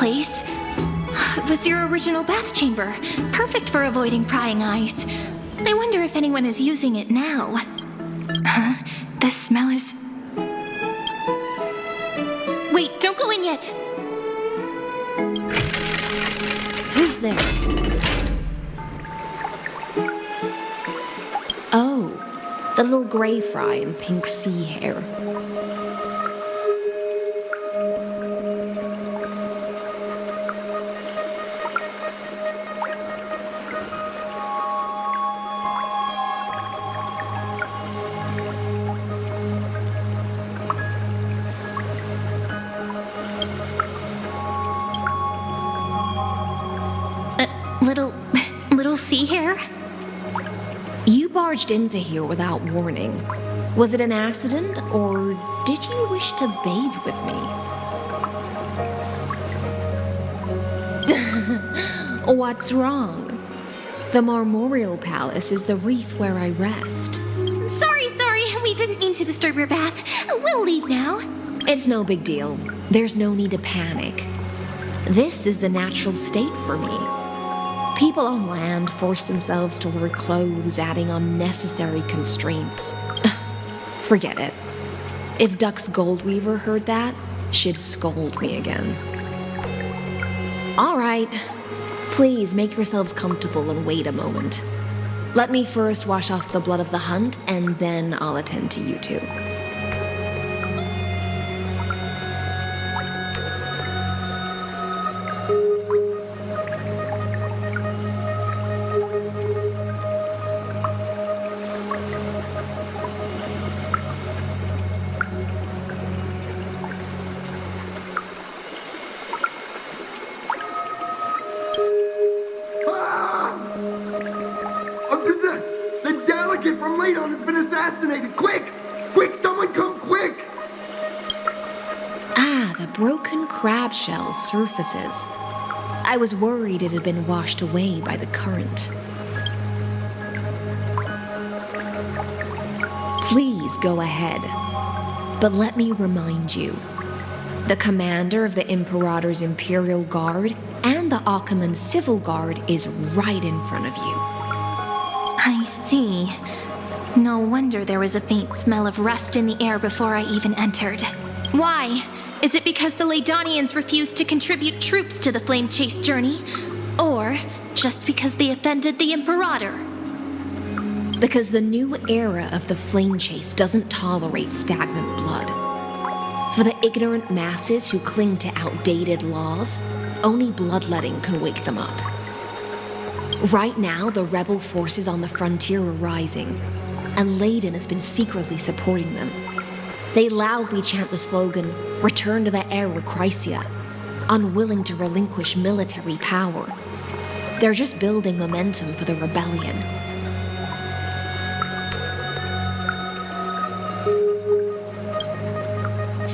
place. It was your original bath chamber, perfect for avoiding prying eyes. I wonder if anyone is using it now. Huh? The smell is... Wait, don't go in yet! Who's there? Oh, the little gray fry in pink sea hair. Little sea hair? You barged into here without warning. Was it an accident, or did you wish to bathe with me? What's wrong? The Marmoreal Palace is the reef where I rest. Sorry, we didn't mean to disturb your bath. We'll leave now. It's no big deal. There's no need to panic. This is the natural state for me. People on land force themselves to wear clothes, adding unnecessary constraints. Forget it. If Duck's Goldweaver heard that, she'd scold me again. All right. Please make yourselves comfortable and wait a moment. Let me first wash off the blood of the hunt, and then I'll attend to you two. From Ladon has been assassinated! Quick! Quick, someone come quick! Ah, the broken crab shell surfaces. I was worried it had been washed away by the current. Please go ahead. But let me remind you, the commander of the Imperator's Imperial Guard and the Achaemen's Civil Guard is right in front of you. I see. No wonder there was a faint smell of rust in the air before I even entered. Why? Is it because the Ladonians refused to contribute troops to the Flame Chase journey? Or just because they offended the Imperator? Because the new era of the Flame Chase doesn't tolerate stagnant blood. For the ignorant masses who cling to outdated laws, only bloodletting can wake them up. Right now, the rebel forces on the frontier are rising, and Ladon has been secretly supporting them. They loudly chant the slogan, "Return to the Era Chrysia," unwilling to relinquish military power. They're just building momentum for the rebellion.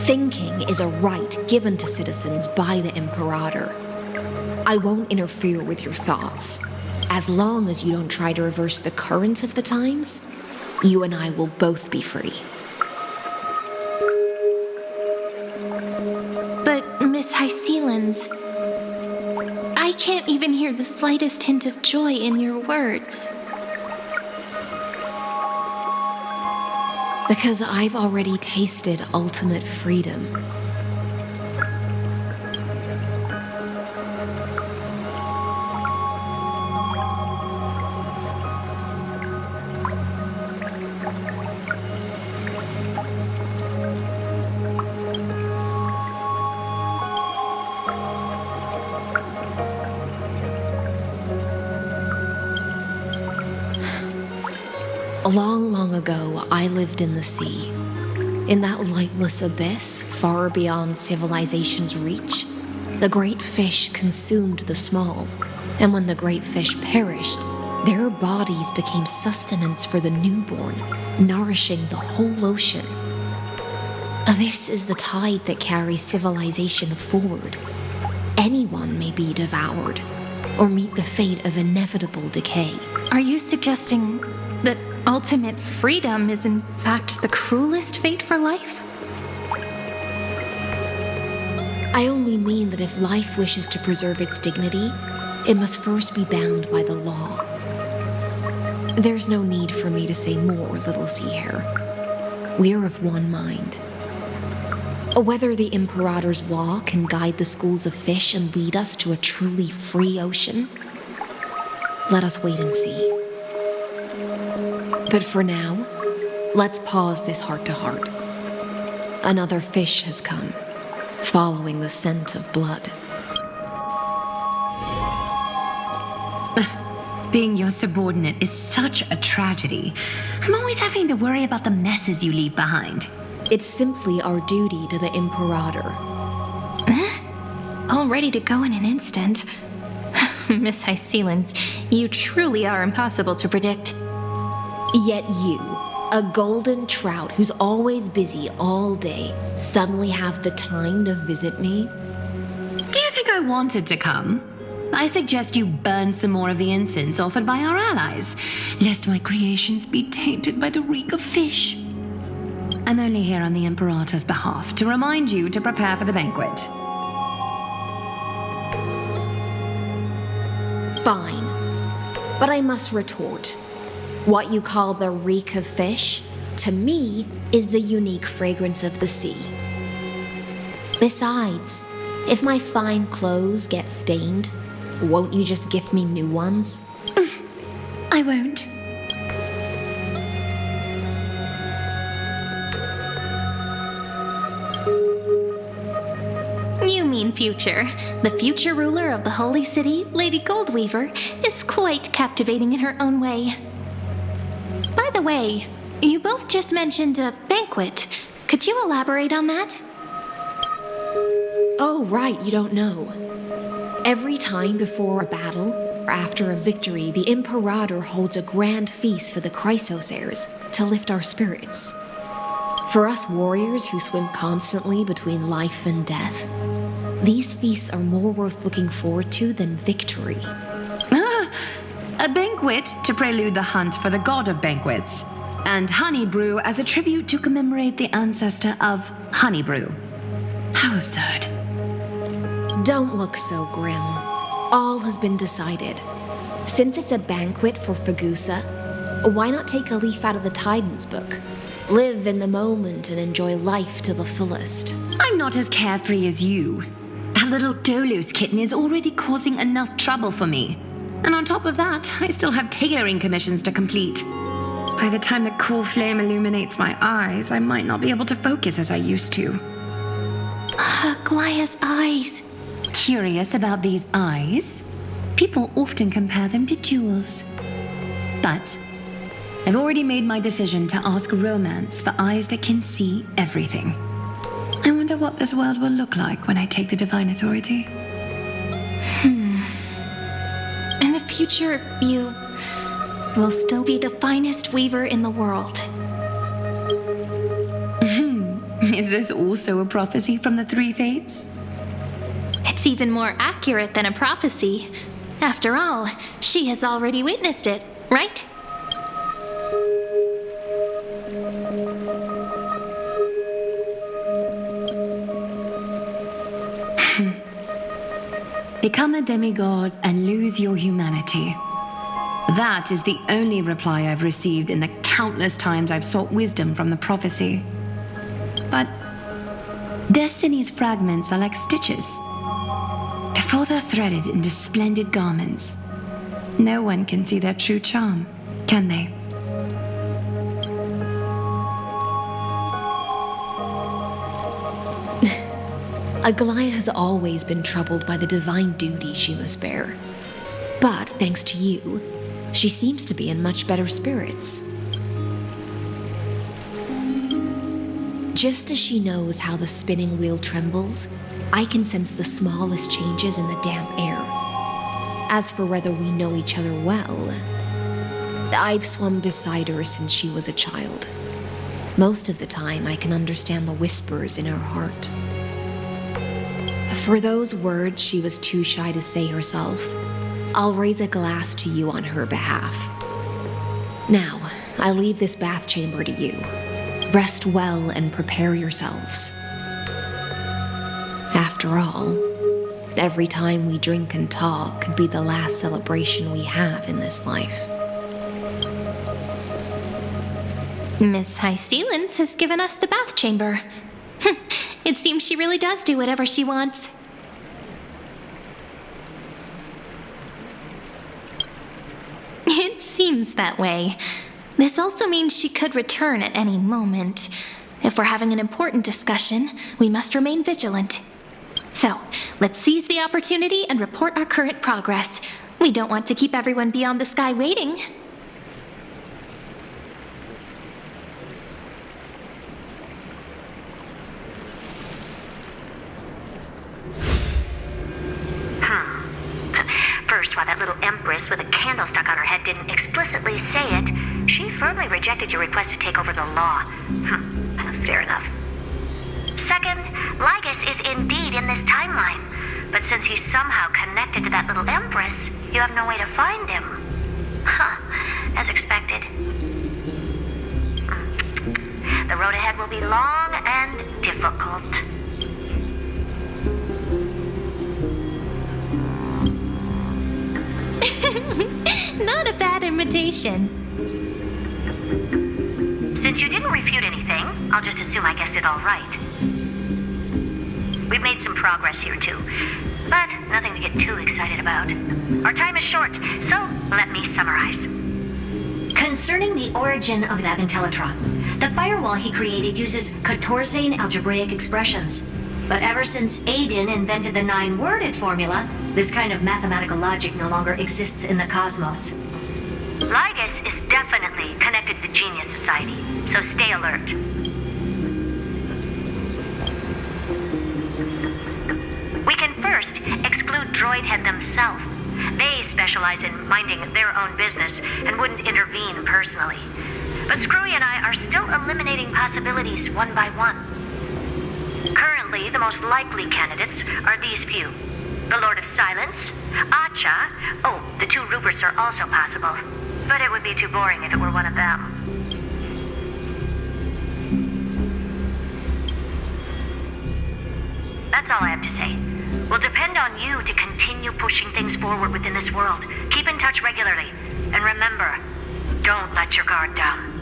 Thinking is a right given to citizens by the Imperator. I won't interfere with your thoughts. As long as you don't try to reverse the current of the times, you and I will both be free. But, Miss Hycelens, I can't even hear the slightest hint of joy in your words. Because I've already tasted ultimate freedom. Long, long ago, I lived in the sea. In that lightless abyss, far beyond civilization's reach, the great fish consumed the small. And when the great fish perished, their bodies became sustenance for the newborn, nourishing the whole ocean. This is the tide that carries civilization forward. Anyone may be devoured, or meet the fate of inevitable decay. Are you suggesting that ultimate freedom is in fact the cruelest fate for life? I only mean that if life wishes to preserve its dignity, it must first be bound by the law. There's no need for me to say more, little sea hare. We're of one mind. Whether the Imperator's law can guide the schools of fish and lead us to a truly free ocean, let us wait and see. But for now, let's pause this heart-to-heart. Another fish has come, following the scent of blood. Being your subordinate is such a tragedy. I'm always having to worry about the messes you leave behind. It's simply our duty to the Imperator. All ready to go in an instant. Miss Hycelens, you truly are impossible to predict. Yet you, a golden trout who's always busy all day, suddenly have the time to visit me? Do you think I wanted to come? I suggest you burn some more of the incense offered by our allies, lest my creations be tainted by the reek of fish. I'm only here on the Imperator's behalf to remind you to prepare for the banquet. Fine. But I must retort. What you call the reek of fish, to me, is the unique fragrance of the sea. Besides, if my fine clothes get stained, won't you just gift me new ones? I won't. You mean future. The future ruler of the Holy City, Lady Goldweaver, is quite captivating in her own way. By the way, you both just mentioned a banquet. Could you elaborate on that? Oh, right, you don't know. Every time before a battle or after a victory, the Imperator holds a grand feast for the Chrysos heirs to lift our spirits. For us warriors who swim constantly between life and death, these feasts are more worth looking forward to than victory. A banquet to prelude the hunt for the god of banquets, and honey brew as a tribute to commemorate the ancestor of honey brew. How absurd. Don't look so grim. All has been decided. Since it's a banquet for Fagusa, why not take a leaf out of the Tidens book? Live in the moment and enjoy life to the fullest. I'm not as carefree as you. That little Dolos kitten is already causing enough trouble for me. And on top of that, I still have tailoring commissions to complete. By the time the cool flame illuminates my eyes, I might not be able to focus as I used to. Glaya's eyes. Curious about these eyes? People often compare them to jewels. But I've already made my decision to ask romance for eyes that can see everything. I wonder what this world will look like when I take the divine authority. In the future, you will still be the finest weaver in the world. Is this also a prophecy from the Three Fates? It's even more accurate than a prophecy. After all, she has already witnessed it, right? Become a demigod and lose your humanity. That is the only reply I've received in the countless times I've sought wisdom from the prophecy. But destiny's fragments are like stitches. Before they're threaded into splendid garments, no one can see their true charm, can they? Aglaya has always been troubled by the divine duty she must bear. But thanks to you, she seems to be in much better spirits. Just as she knows how the spinning wheel trembles, I can sense the smallest changes in the damp air. As for whether we know each other well, I've swum beside her since she was a child. Most of the time, I can understand the whispers in her heart. For those words she was too shy to say herself, I'll raise a glass to you on her behalf. Now, I leave this bath chamber to you. Rest well and prepare yourselves. After After all, every time we drink and talk could be the last celebration we have in this life. Miss High Sealance has given us the bath chamber. It seems she really does do whatever she wants. It seems that way. This also means she could return at any moment. If we're having an important discussion, we must remain vigilant. So, let's seize the opportunity and report our current progress. We don't want to keep everyone beyond the sky waiting. First, while that little empress with a candle stuck on her head didn't explicitly say it, she firmly rejected your request to take over the law. Fair enough. Second, Lygus is indeed in this timeline, but since he's somehow connected to that little empress, you have no way to find him. As expected. The road ahead will be long and difficult. Not a bad invitation. Since you didn't refute anything, I'll just assume I guessed it all right. We've made some progress here too, but nothing to get too excited about. Our time is short, so let me summarize. Concerning the origin of that Intellitron, the firewall he created uses Catorzane algebraic expressions. But ever since Aiden invented the 9-worded formula, this kind of mathematical logic no longer exists in the cosmos. Lygus is definitely connected to the Genius Society, so stay alert. We can first exclude Droidhead themselves. They specialize in minding their own business and wouldn't intervene personally. But Screwy and I are still eliminating possibilities one by one. Currently, the most likely candidates are these few. The Lord of Silence, Acha. Oh, the 2 Ruperts are also possible. But it would be too boring if it were one of them. That's all I have to say. We'll depend on you to continue pushing things forward within this world. Keep in touch regularly. And remember, don't let your guard down.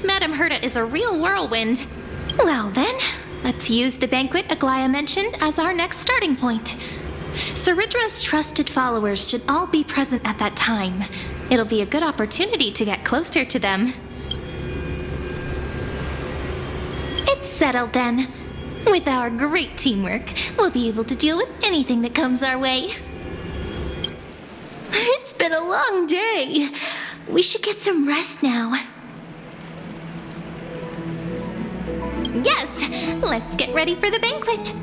Madame Herta is a real whirlwind. Well then, let's use the banquet Aglaya mentioned as our next starting point. Cerdyra's trusted followers should all be present at that time. It'll be a good opportunity to get closer to them. It's settled then. With our great teamwork, we'll be able to deal with anything that comes our way. It's been a long day. We should get some rest now. Yes, let's get ready for the banquet.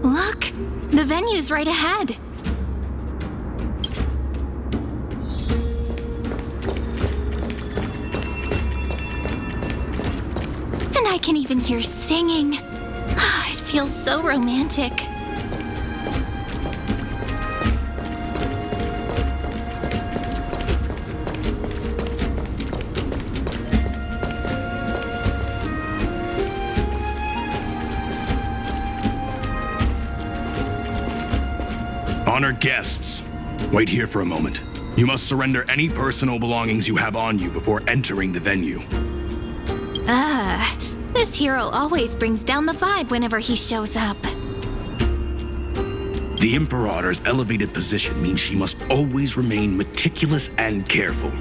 Look, the venue's right ahead. And I can even hear singing. It feels so romantic. Honored guests, wait here for a moment. You must surrender any personal belongings you have on you before entering the venue. This hero always brings down the vibe whenever he shows up. The Imperator's elevated position means she must always remain meticulous and careful.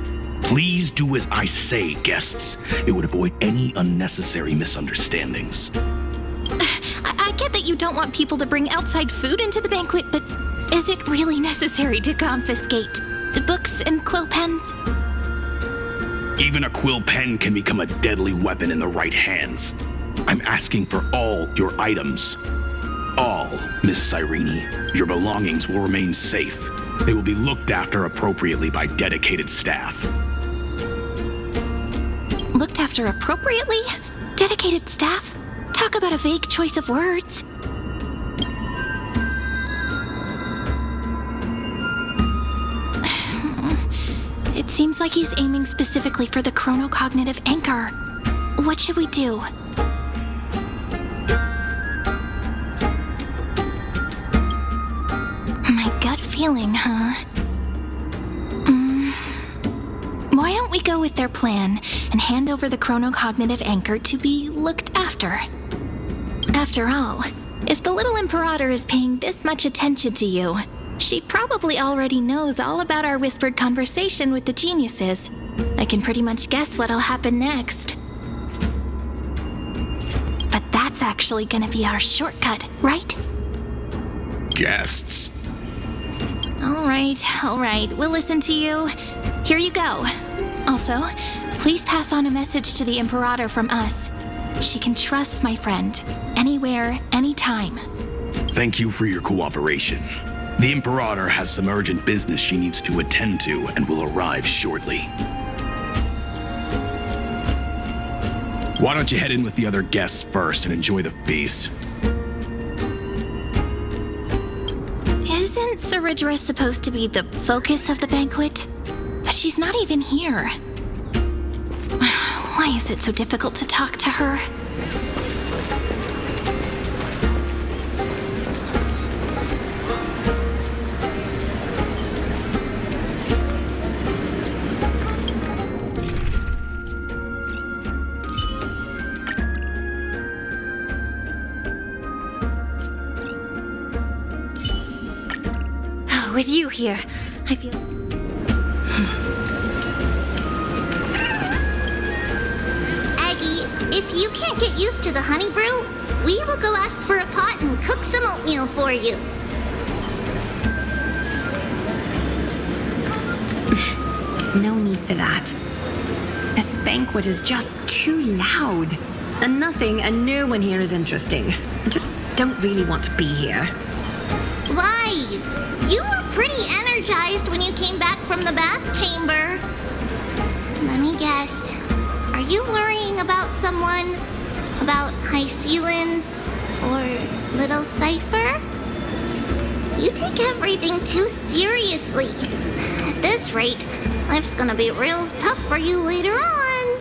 Please do as I say, guests. It would avoid any unnecessary misunderstandings. I get that you don't want people to bring outside food into the banquet, but is it really necessary to confiscate the books and quill pens? Even a quill pen can become a deadly weapon in the right hands. I'm asking for all your items. All, Miss Cyrene. Your belongings will remain safe. They will be looked after appropriately by dedicated staff. Looked after appropriately? Dedicated staff? Talk about a vague choice of words. It seems like he's aiming specifically for the chronocognitive anchor. What should we do? My gut feeling, huh? Why don't we go with their plan and hand over the chronocognitive anchor to be looked after? After all, if the little Imperator is paying this much attention to you, she probably already knows all about our whispered conversation with the geniuses. I can pretty much guess what'll happen next. But that's actually gonna be our shortcut, right? Guests. All right, we'll listen to you. Here you go. Also, please pass on a message to the Imperator from us. She can trust my friend, anywhere, anytime. Thank you for your cooperation. The Imperator has some urgent business she needs to attend to and will arrive shortly. Why don't you head in with the other guests first and enjoy the feast? Isn't Cerdyra supposed to be the focus of the banquet? But she's not even here. Why is it so difficult to talk to her? With you here, I feel... Aggie, if you can't get used to the honey brew, we will go ask for a pot and cook some oatmeal for you. No need for that. This banquet is just too loud. And nothing and no one here is interesting. I just don't really want to be here. Lies! You were pretty energized when you came back from the bath chamber. Let me guess. Are you worrying about someone? About High Sealins? Or Little Cypher? You take everything too seriously. At this rate, life's gonna be real tough for you later on.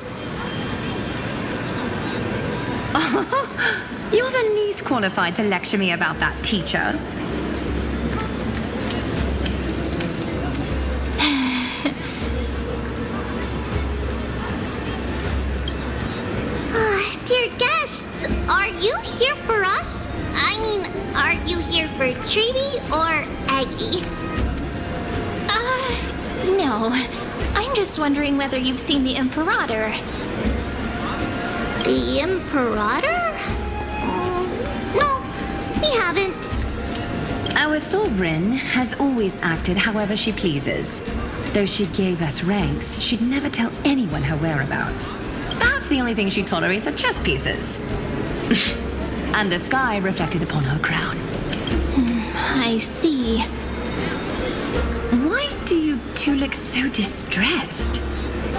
You're the least qualified to lecture me about that, teacher. Dear guests, are you here for us? I mean, are you here for Treeby or Aggie? No. I'm just wondering whether you've seen the Imperator. The Imperator? No, we haven't. Our sovereign has always acted however she pleases. Though she gave us ranks, she'd never tell anyone her whereabouts. Perhaps the only thing she tolerates are chess pieces. And the sky reflected upon her crown. I see. Why do you two look so distressed?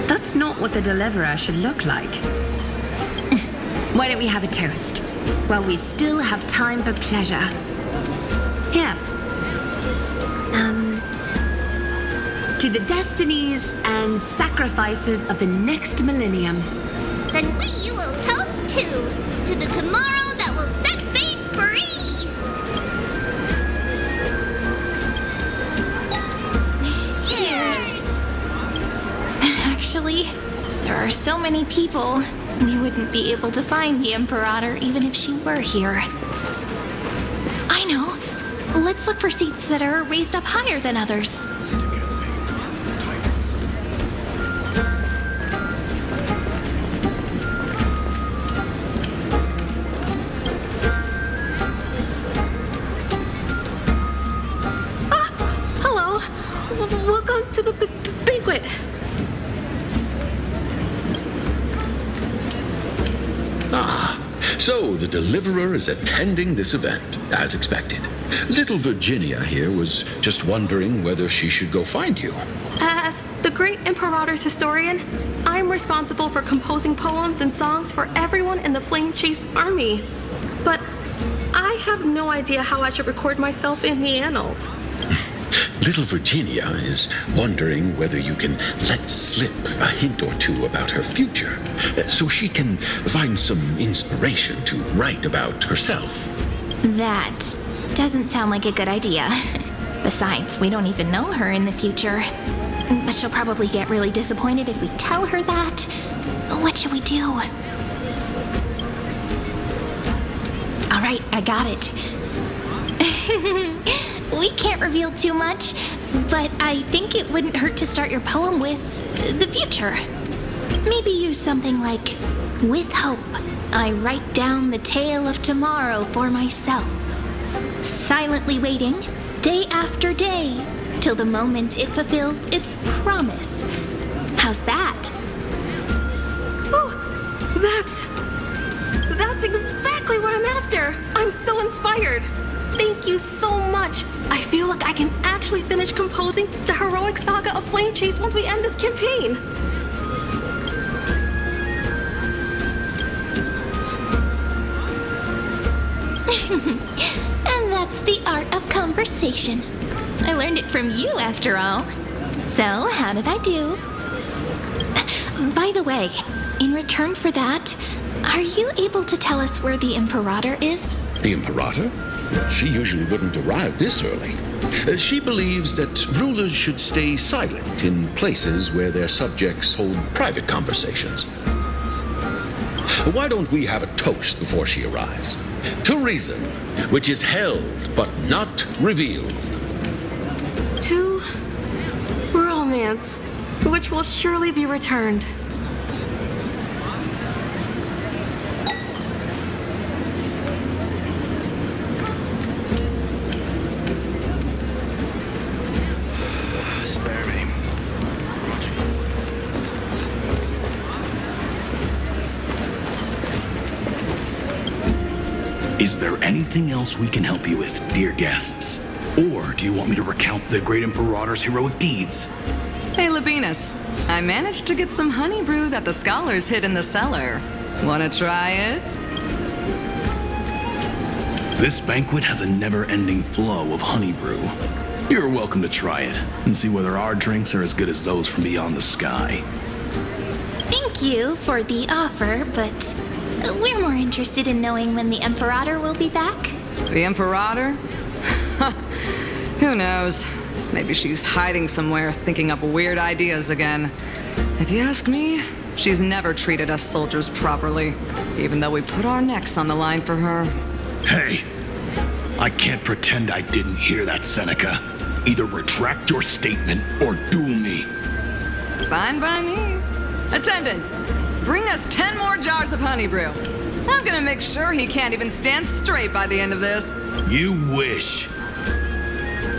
That's not what the deliverer should look like. Why don't we have a toast? While we still have time for pleasure. Here. To the destinies and sacrifices of the next millennium. Then we will toast to the tomorrow that will set fate free. Cheers! Actually, there are so many people, we wouldn't be able to find the Imperator even if she were here. I know. Let's look for seats that are raised up higher than others. Welcome to the banquet. So the Deliverer is attending this event, as expected. Little Virginia here was just wondering whether she should go find you. As the great Imperator's historian, I'm responsible for composing poems and songs for everyone in the Flame Chase army. But I have no idea how I should record myself in the annals. Little Virginia is wondering whether you can let slip a hint or two about her future, so she can find some inspiration to write about herself. That doesn't sound like a good idea. Besides, we don't even know her in the future. But she'll probably get really disappointed if we tell her that. What should we do? All right, I got it. We can't reveal too much, but I think it wouldn't hurt to start your poem with the future. Maybe use something like, "With hope, I write down the tale of tomorrow for myself, silently waiting, day after day, till the moment it fulfills its promise." How's that? Oh, that's exactly what I'm after. I'm so inspired. Thank you so much. I feel like I can actually finish composing the heroic saga of Flame Chase once we end this campaign. And that's the art of conversation. I learned it from you, after all. So, how did I do? By the way, in return for that, are you able to tell us where the Imperator is? The Imperator? She usually wouldn't arrive this early. She believes that rulers should stay silent in places where their subjects hold private conversations. Why don't we have a toast before she arrives? To reason, which is held but not revealed. To romance, which will surely be returned. Spare me. Is there anything else we can help you with, dear guests? Or do you want me to recount the great Imperator's heroic deeds? Hey, Lavinus. I managed to get some honey brew that the scholars hid in the cellar. Wanna try it? This banquet has a never-ending flow of honey brew. You're welcome to try it and see whether our drinks are as good as those from beyond the sky. Thank you for the offer, but we're more interested in knowing when the Imperator will be back. The Imperator? Who knows? Maybe she's hiding somewhere, thinking up weird ideas again. If you ask me, she's never treated us soldiers properly, even though we put our necks on the line for her. Hey, I can't pretend I didn't hear that, Seneca. Either retract your statement or duel me. Fine by me. Attendant, bring us 10 more jars of honey brew. I'm gonna make sure he can't even stand straight by the end of this. You wish.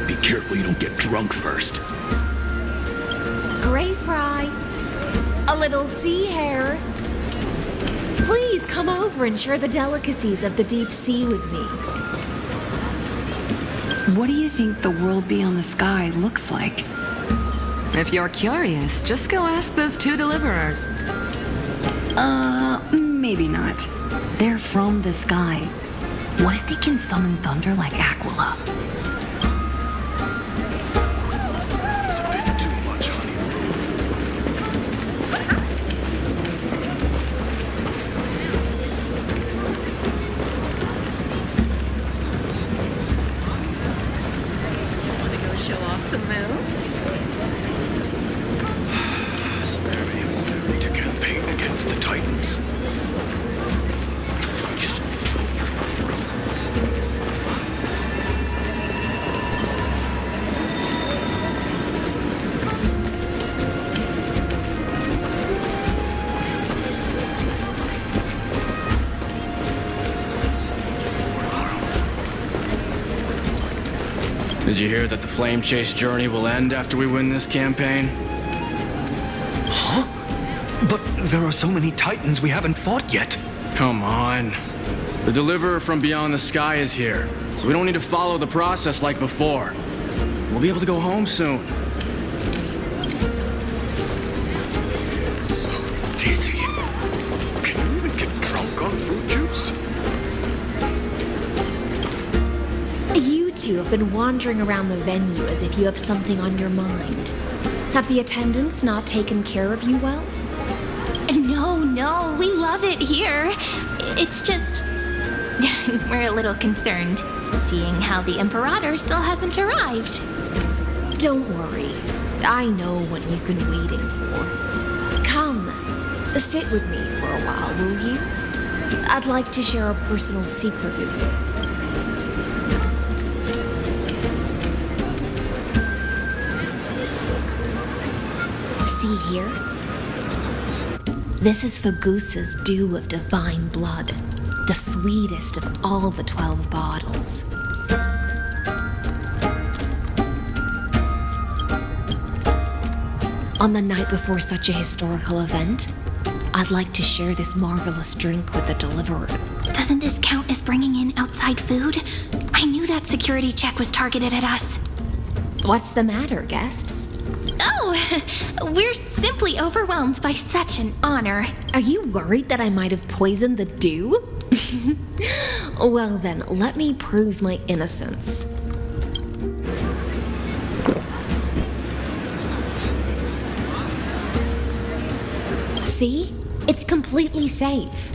Be careful you don't get drunk first. Gray fry, a little sea hare. Please come over and share the delicacies of the deep sea with me. What do you think the world beyond the sky looks like? If you're curious, just go ask those two deliverers. Maybe not. They're from the sky. What if they can summon thunder like Aquila? It's a bit too much honey brew. Wanna go show off some moves? Spare me. We need to campaign against the Titans. Just Did you hear that the Flame Chase journey will end after we win this campaign? Huh? But there are so many Titans we haven't fought yet. Come on. The Deliverer from beyond the sky is here, so we don't need to follow the process like before. We'll be able to go home soon. so dizzy. Can you even get drunk on fruit juice? You two have been wandering around the venue as if you have something on your mind. Have the attendants not taken care of you well? No, we love it here. It's just... we're a little concerned, seeing how the Imperator still hasn't arrived. Don't worry. I know what you've been waiting for. Come, sit with me for a while, will you? I'd like to share a personal secret with you. See here? This is Fagusa's dew of divine blood, the sweetest of all the 12 bottles. On the night before such a historical event, I'd like to share this marvelous drink with the deliverer. Doesn't this count as bringing in outside food? I knew that security check was targeted at us. What's the matter, guests? Oh, we're simply overwhelmed by such an honor. Are you worried that I might have poisoned the dew? Well then, let me prove my innocence. See? It's completely safe.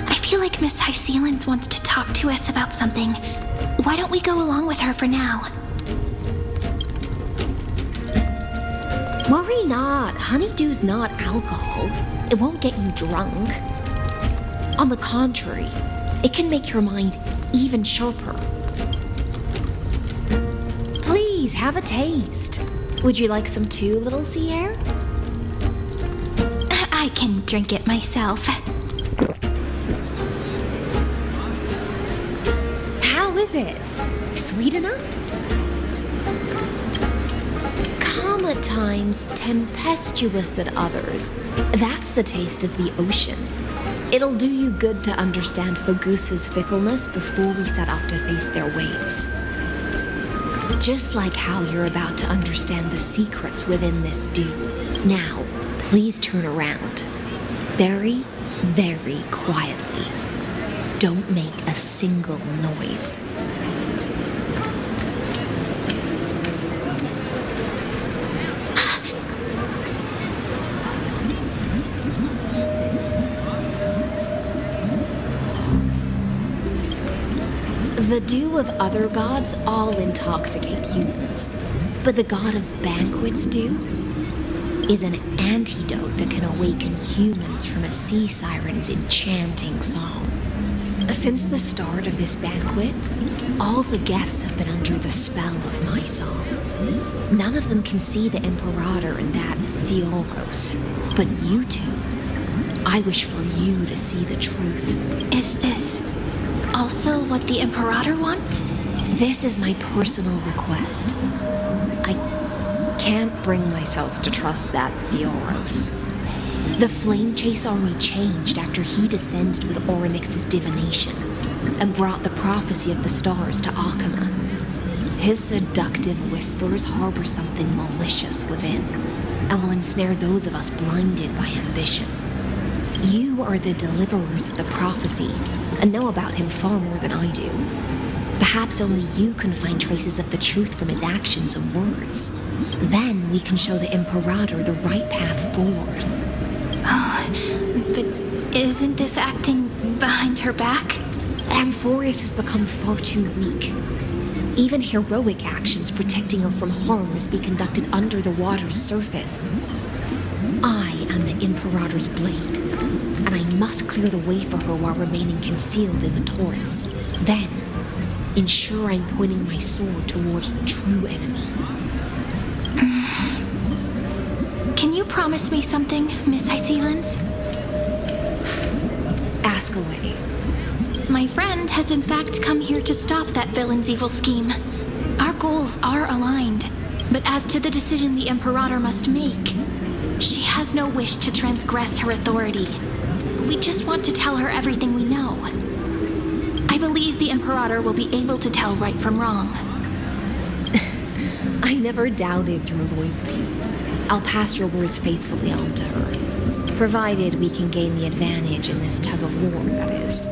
I feel like Miss Hysealins wants to talk to us about something. Why don't we go along with her for now? Worry not. Honeydew's not alcohol. It won't get you drunk. On the contrary, it can make your mind even sharper. Please, have a taste. Would you like some too, little Sierra? I can drink it myself. How is it? Sweet enough? Calm at times, tempestuous at others. That's the taste of the ocean. It'll do you good to understand Fagusa's fickleness before we set off to face their waves. Just like how you're about to understand the secrets within this dew. Now, please turn around. Very, very quietly. Don't make a single noise. The dew of other gods all intoxicate humans, but the god of banquets dew is an antidote that can awaken humans from a sea siren's enchanting song. Since the start of this banquet, all the guests have been under the spell of my song. None of them can see the Imperator and that Theoros, but you two, I wish for you to see the truth. Is this also what the Imperator wants? This is my personal request. I can't bring myself to trust that Theoros. The Flame Chase army changed after he descended with Orynyx's divination and brought the prophecy of the stars to Akama. His seductive whispers harbor something malicious within and will ensnare those of us blinded by ambition. You are the deliverers of the prophecy and know about him far more than I do. Perhaps only you can find traces of the truth from his actions and words. Then we can show the Imperator the right path forward. Oh, but isn't this acting behind her back? Amphorius has become far too weak. Even heroic actions protecting her from harm must be conducted under the water's surface. I am the Imperator's blade, and I must clear the way for her while remaining concealed in the torrents. Then, ensure I'm pointing my sword towards the true enemy. Can you promise me something, Miss Hysealins? Ask away. My friend has in fact come here to stop that villain's evil scheme. Our goals are aligned, but as to the decision the Imperator must make, she has no wish to transgress her authority. We just want to tell her everything we know. I believe the Imperator will be able to tell right from wrong. I never doubted your loyalty. I'll pass your words faithfully on to her. Provided we can gain the advantage in this tug of war, that is.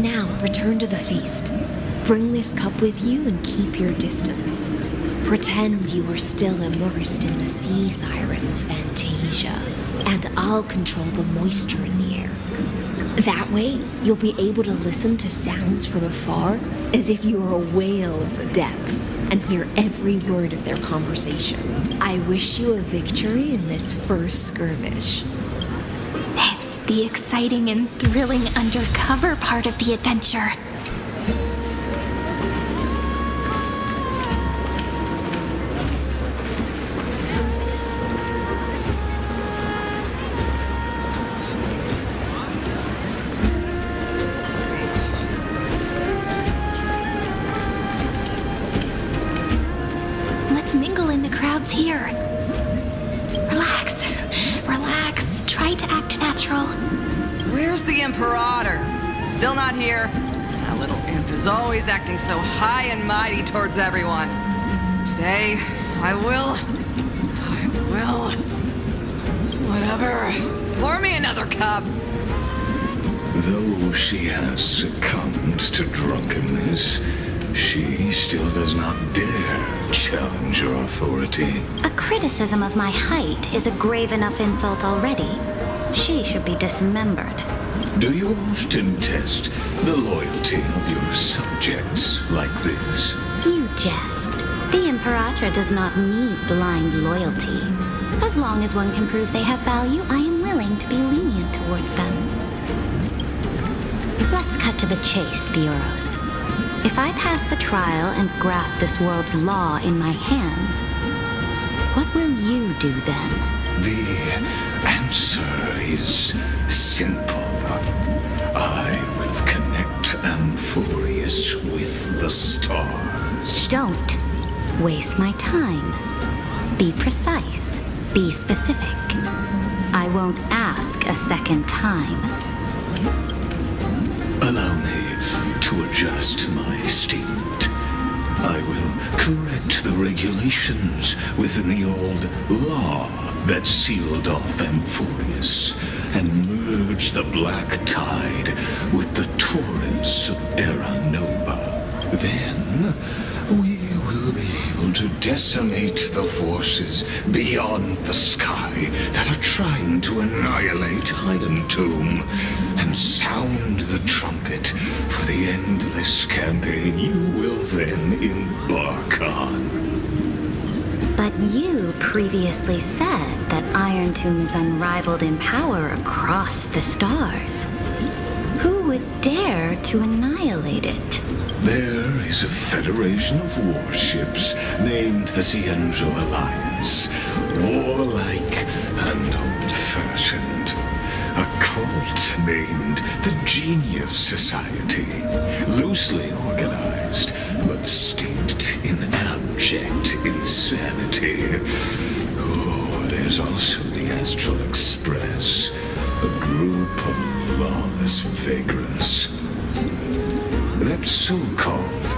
Now, return to the feast. Bring this cup with you and keep your distance. Pretend you are still immersed in the sea siren's fantasia, and I'll control the moisture in the air. That way, you'll be able to listen to sounds from afar as if you were a whale of the depths and hear every word of their conversation. I wish you a victory in this first skirmish. It's the exciting and thrilling undercover part of the adventure. Mingle in the crowds here. Relax. Relax. Try to act natural. Where's the Imperator? Still not here. That little imp is always acting so high and mighty towards everyone. Today, I will. Whatever. Pour me another cup. Though she has succumbed to drunkenness, she still does not dare challenge your authority. A criticism of my height is a grave enough insult already. She should be dismembered. Do you often test the loyalty of your subjects like this? You jest. The Imperator does not need blind loyalty. As long as one can prove they have value, I am willing to be lenient towards them. Let's cut to the chase, Theoros. If I pass the trial and grasp this world's law in my hands, what will you do then? The answer is simple. I will connect Amphorius with the stars. Don't waste my time. Be precise. Be specific. I won't ask a second time. Allow me to adjust my statement. I will correct the regulations within the old law that sealed off Amphorius and merge the black tide with the torrents of Era Nova. Then we will be able to decimate the forces beyond the sky that are trying to annihilate Iron Tomb and sound the trumpet for the endless campaign you will then embark on. But you previously said that Iron Tomb is unrivaled in power across the stars. Who would dare to annihilate it? There is a federation of warships named the Cienzo Alliance, warlike and old-fashioned. A cult named the Genius Society, loosely organized, but steeped in abject insanity. Oh, there's also the Astral Express, a group of lawless vagrants. That so-called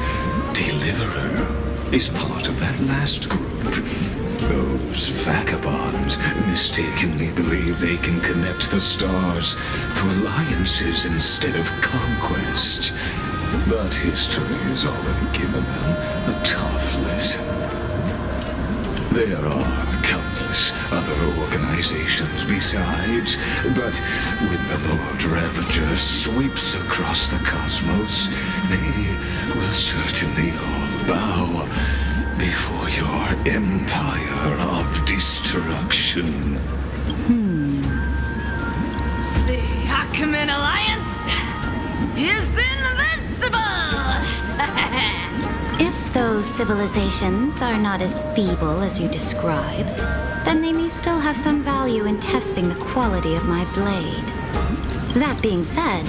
Deliverer is part of that last group. Those vagabonds mistakenly believe they can connect the stars through alliances instead of conquest. But history has already given them a tough lesson. There are countless other organizations besides, but when the Lord Ravager sweeps across the cosmos, they will certainly all bow before your empire of destruction. The Ackman Alliance is invincible! If those civilizations are not as feeble as you describe, then they may still have some value in testing the quality of my blade. That being said,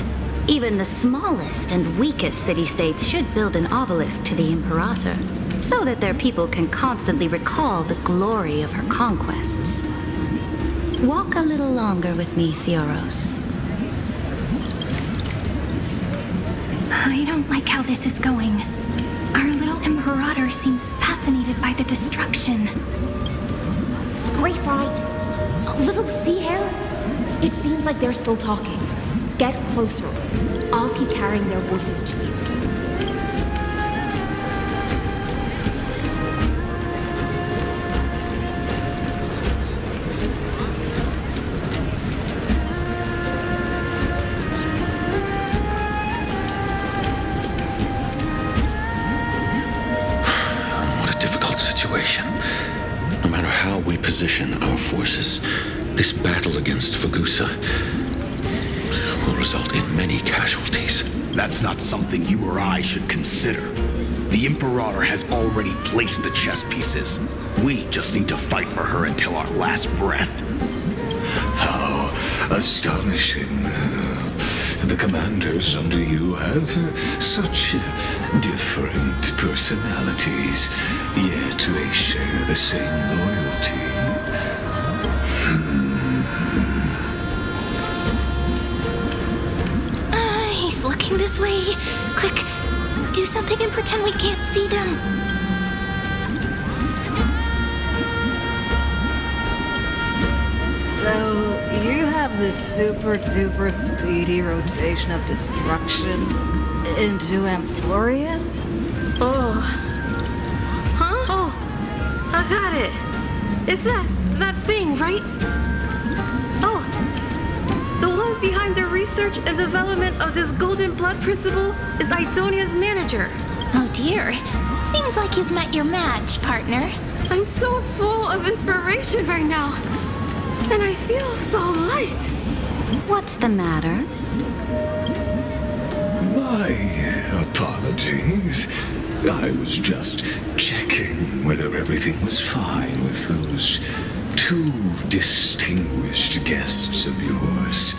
even the smallest and weakest city-states should build an obelisk to the Imperator, so that their people can constantly recall the glory of her conquests. Walk a little longer with me, Theoros. I don't like how this is going. Our little Imperator seems fascinated by the destruction. Gray Fry, Little Sea Hare? It seems like they're still talking. Get closer. I'll keep carrying their voices to you. No matter how we position our forces, this battle against Fagusa will result in many casualties. That's not something you or I should consider. The Imperator has already placed the chess pieces. We just need to fight for her until our last breath. How astonishing. The commanders under you have such different personalities, yet they share the same loyalty. He's looking this way. Quick, do something and pretend we can't see them. So, you have this super duper speedy rotation of destruction into Amphorius? Oh. Huh? Oh, I got it. It's that thing, right? Oh. The one behind the research and development of this golden blood principle is Idonia's manager. Oh dear. Seems like you've met your match, partner. I'm so full of inspiration right now. And I feel so light. What's the matter? My apologies. I was just checking whether everything was fine with those two distinguished guests of yours.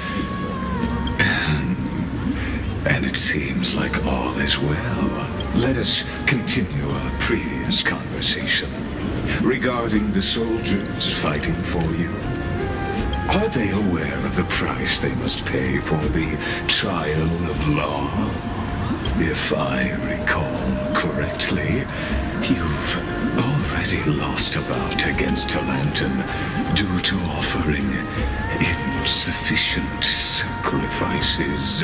And it seems like all is well. Let us continue our previous conversation regarding the soldiers fighting for you. Are they aware of the price they must pay for the trial of law? If I recall correctly, you've already lost a bout against Talanton due to offering insufficient sacrifices.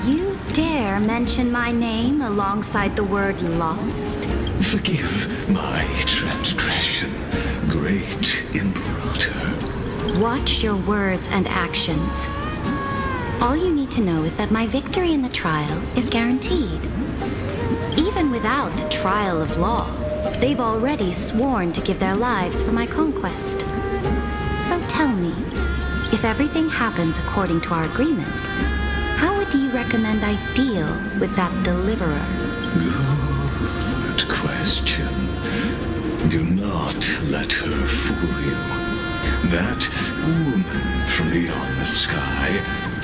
You dare mention my name alongside the word lost? Forgive my transgression, great Imperator. Watch your words and actions. All you need to know is that my victory in the trial is guaranteed. Even without the trial of law, they've already sworn to give their lives for my conquest. So tell me, if everything happens according to our agreement, how would you recommend I deal with that deliverer? Good question. Do not let her fool you. That woman from beyond the sky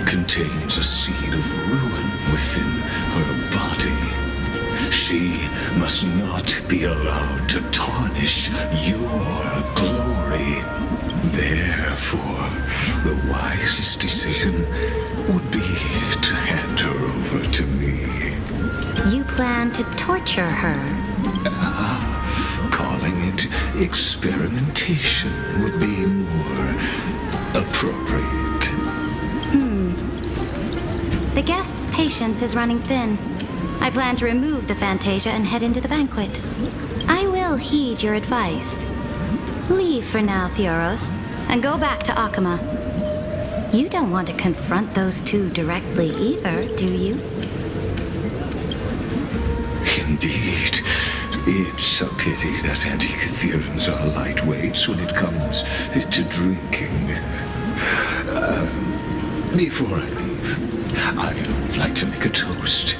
contains a seed of ruin within her body. She must not be allowed to tarnish your glory. Therefore, the wisest decision would be to hand her over to me. You plan to torture her? Calling it experimentation would be more appropriate. The guest's patience is running thin. I plan to remove the Fantasia and head into the banquet. I will heed your advice. Leave for now, Theoros, and go back to Akama. You don't want to confront those two directly either, do you? Indeed. It's a pity that anti-Catherians are lightweights when it comes to drinking. Before I leave, I would like to make a toast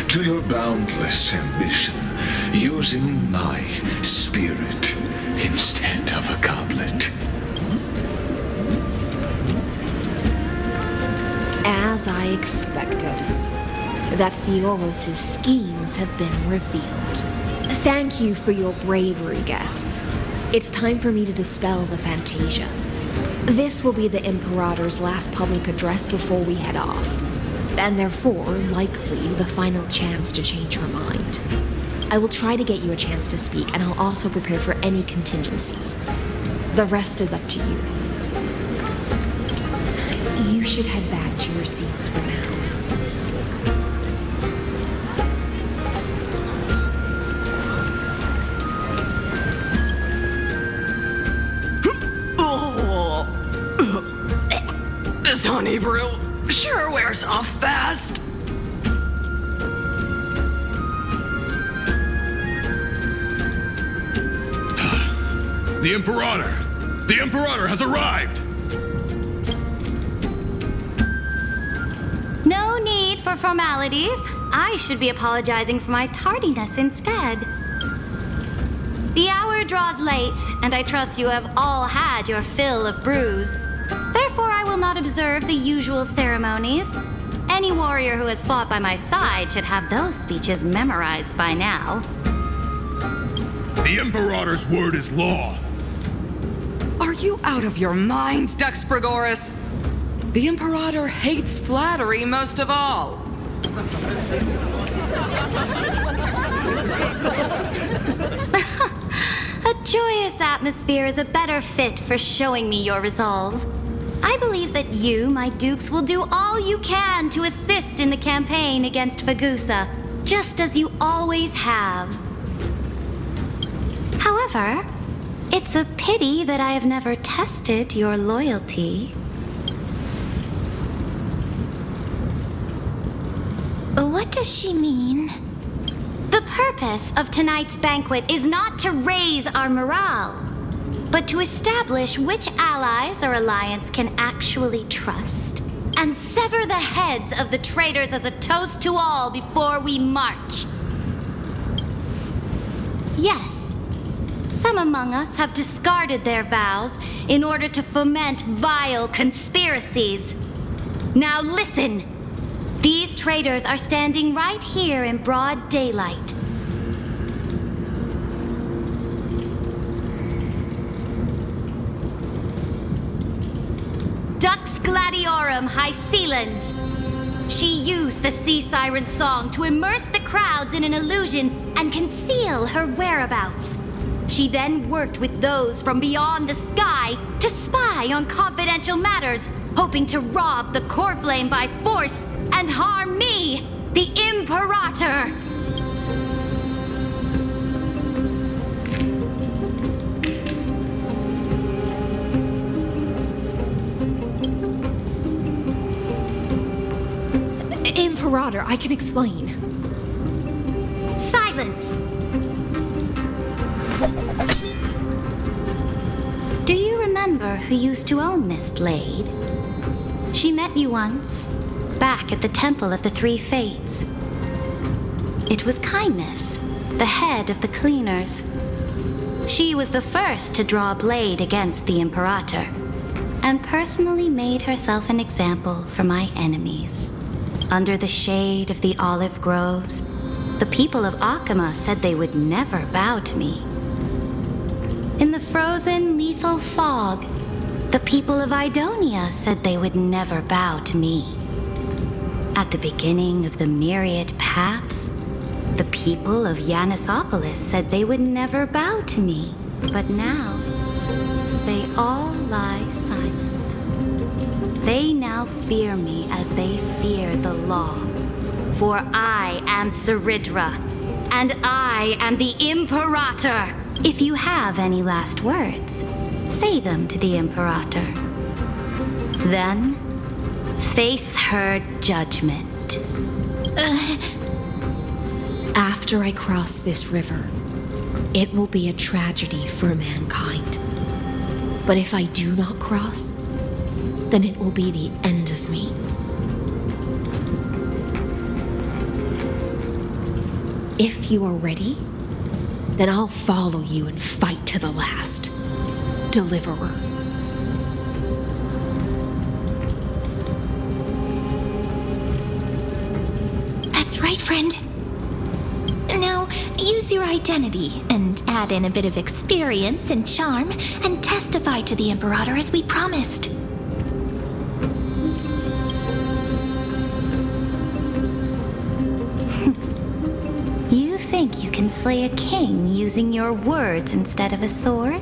to your boundless ambition, using my spirit instead of a goblet. As I expected, that Theoros' schemes have been revealed. Thank you for your bravery, guests. It's time for me to dispel the Fantasia. This will be the Imperator's last public address before we head off, and therefore, likely, the final chance to change her mind. I will try to get you a chance to speak, and I'll also prepare for any contingencies. The rest is up to you. You should head back to your seats for now. This honey brew sure wears off fast. The Imperator! The Imperator has arrived! No need for formalities. I should be apologizing for my tardiness instead. The hour draws late, and I trust you have all had your fill of brews. Therefore, I will not observe the usual ceremonies. Any warrior who has fought by my side should have those speeches memorized by now. The Imperator's word is law. Are you out of your mind, Dux Frigoris? The Imperator hates flattery most of all. A joyous atmosphere is a better fit for showing me your resolve. I believe that you, my dukes, will do all you can to assist in the campaign against Fagusa, just as you always have. However, it's a pity that I have never tested your loyalty. What does she mean? The purpose of tonight's banquet is not to raise our morale, but to establish which allies our alliance can actually trust, and sever the heads of the traitors as a toast to all before we march. Yes, some among us have discarded their vows in order to foment vile conspiracies. Now listen! These traitors are standing right here in broad daylight. Dux Gladiorum Hycelens. She used the sea siren song to immerse the crowds in an illusion and conceal her whereabouts. She then worked with those from beyond the sky to spy on confidential matters, hoping to rob the core flame by force and harm me, the Imperator! Imperator, I can explain. Silence! Do you remember who used to own this blade? She met you once, back at the Temple of the Three Fates. It was Kindness, the head of the cleaners. She was the first to draw a blade against the Imperator, and personally made herself an example for my enemies. Under the shade of the olive groves, the people of Akama said they would never bow to me. In the frozen, lethal fog, the people of Idonia said they would never bow to me. At the beginning of the myriad paths, the people of Yanisopolis said they would never bow to me. But now, they all lie silent. They now fear me as they fear the law. For I am Cerdyra, and I am the Imperator. If you have any last words, say them to the Imperator. Then, face her judgment. After I cross this river, it will be a tragedy for mankind. But if I do not cross, then it will be the end of me. If you are ready, then I'll follow you and fight to the last. Deliverer. That's right, friend. Now, use your identity and add in a bit of experience and charm and testify to the Imperator as we promised. You think you can slay a king using your words instead of a sword?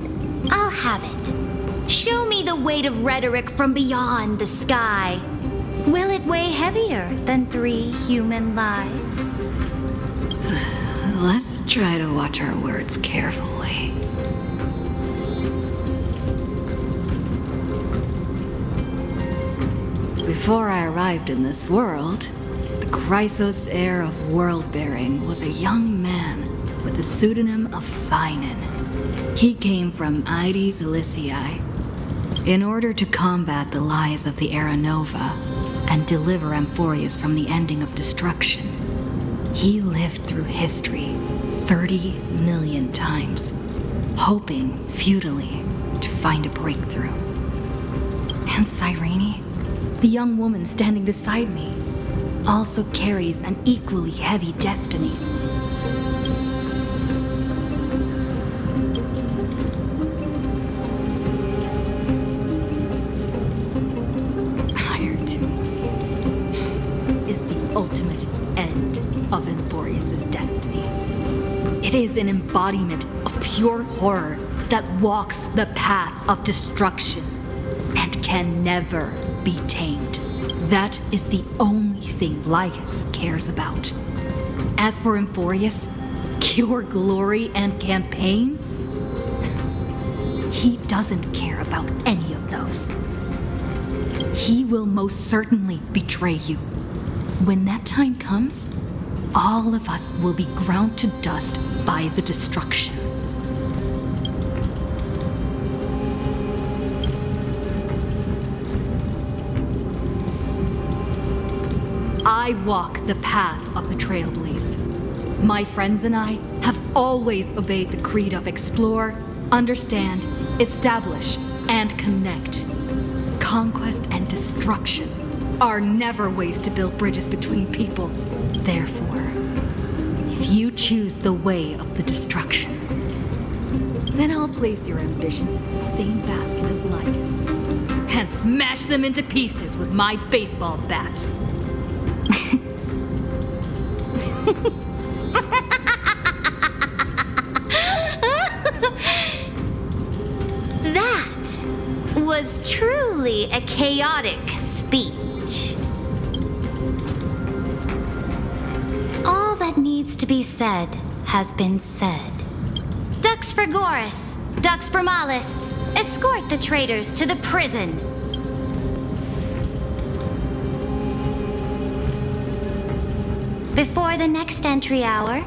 I'll have it. Show me the weight of rhetoric from beyond the sky. Will it weigh heavier than 3 human lives? Let's try to watch our words carefully. Before I arrived in this world, the Chrysos heir of world-bearing was a young man with the pseudonym of Finan. He came from Ides Elysiae in order to combat the lies of the Era Nova and deliver Amphorius from the ending of destruction. He lived through history 30 million times, hoping futilely to find a breakthrough. And Cyrene, the young woman standing beside me, also carries an equally heavy destiny. Iron Tomb is the ultimate end of Amphorius' destiny. It is an embodiment of pure horror that walks the path of destruction and can never be tamed. That is the only thing Lygus cares about. As for Amphorius, pure glory and campaigns, he doesn't care about any of those. He will most certainly betray you. When that time comes, all of us will be ground to dust by the destruction. I walk the path of the Trailblaze. My friends and I have always obeyed the creed of explore, understand, establish, and connect. Conquest and destruction are never ways to build bridges between people. Therefore, if you choose the way of the destruction, then I'll place your ambitions in the same basket as Lygus and smash them into pieces with my baseball bat. That was truly a chaotic speech. All that needs to be said has been said. Dux Frigoris, Dux Bromalis, escort the traitors to the prison. Before the next entry hour,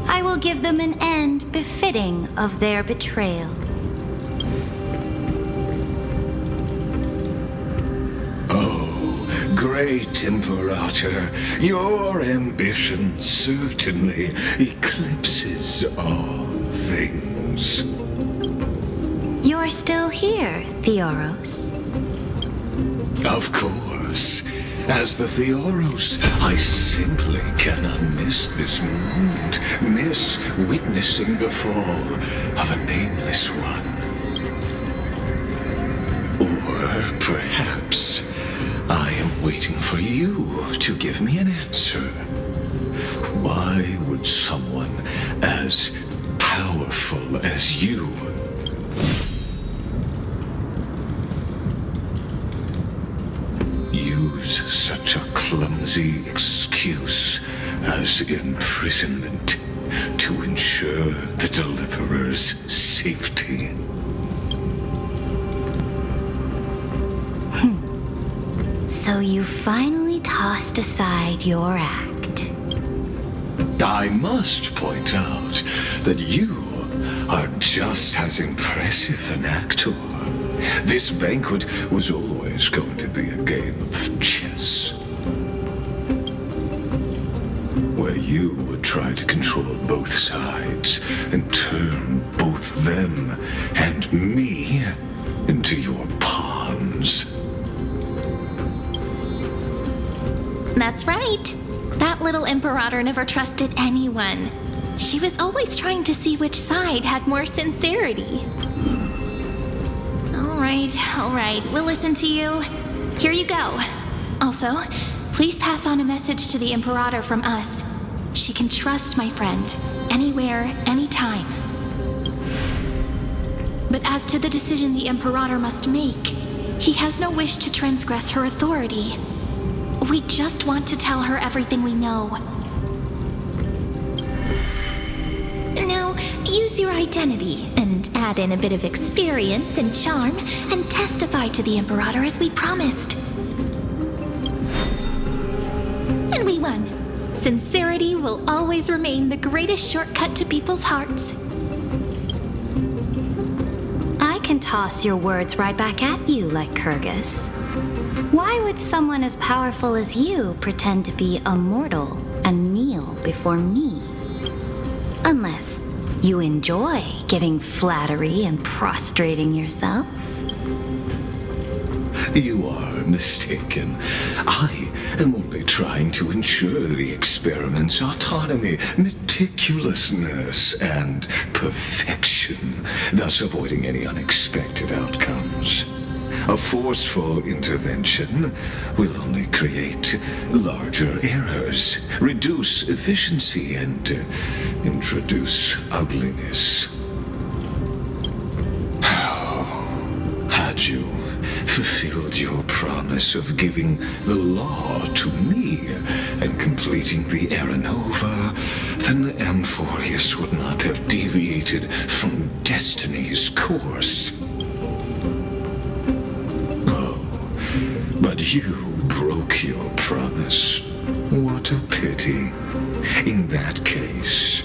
I will give them an end befitting of their betrayal. Oh, great Imperator, your ambition certainly eclipses all things. You're still here, Theoros. Of course. As the Theoros, I simply cannot miss this moment, miss witnessing the fall of a nameless one. Or perhaps I am waiting for you to give me an answer. Why would someone as powerful as you use such a clumsy excuse as imprisonment to ensure the Deliverer's safety? So you finally tossed aside your act. I must point out that you are just as impressive an actor. This banquet was always going to be a game of chess, where you would try to control both sides and turn both them and me into your pawns. That's right. That little Imperator never trusted anyone. She was always trying to see which side had more sincerity. All right, we'll listen to you. Here you go. Also, please pass on a message to the Imperator from us. She can trust my friend, anywhere, anytime. But as to the decision the Imperator must make, he has no wish to transgress her authority. We just want to tell her everything we know. Now, use your identity and add in a bit of experience and charm and testify to the Imperator as we promised. And we won. Sincerity will always remain the greatest shortcut to people's hearts. I can toss your words right back at you, like Kyrgyz. Why would someone as powerful as you pretend to be a mortal and kneel before me? Unless you enjoy giving flattery and prostrating yourself. You are mistaken. I am only trying to ensure the experiment's autonomy, meticulousness, and perfection, thus avoiding any unexpected outcomes. A forceful intervention will only create larger errors, reduce efficiency, and introduce ugliness. Had you fulfilled your promise of giving the law to me and completing the Aeronova, then Amphorius would not have deviated from destiny's course. But you broke your promise. What a pity. In that case,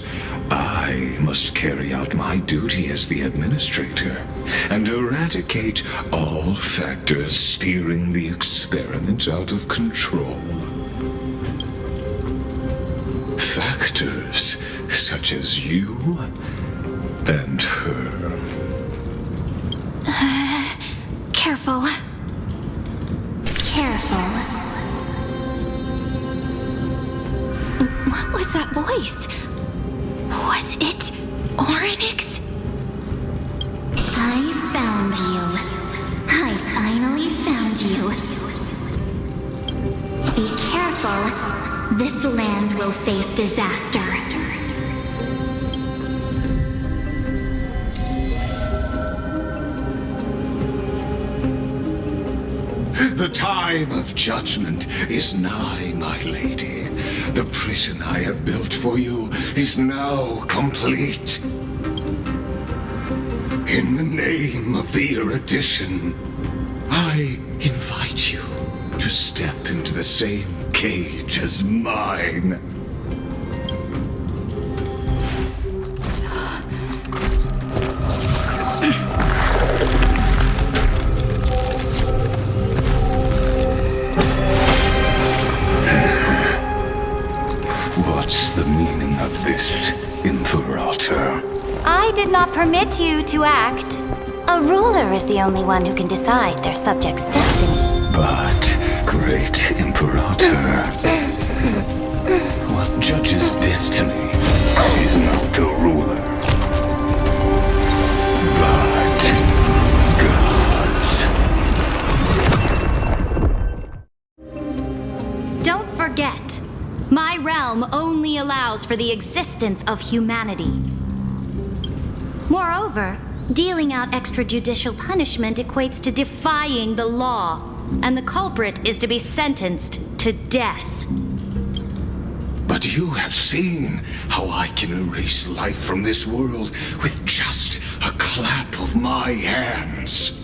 I must carry out my duty as the administrator and eradicate all factors steering the experiment out of control. Factors such as you and her. Careful. Careful. What was that voice? Was it Orynyx? I found you. I finally found you. Be careful. This land will face disaster. The time of judgment is nigh, my lady. The prison I have built for you is now complete. In the name of the erudition, I invite you to step into the same cage as mine. What's the meaning of this, Imperator? I did not permit you to act. A ruler is the only one who can decide their subject's destiny. But, great Imperator, what judges destiny is not the ruler, but gods. Don't forget, my realm only allows for the existence of humanity. Moreover, dealing out extrajudicial punishment equates to defying the law, and the culprit is to be sentenced to death. But you have seen how I can erase life from this world with just a clap of my hands.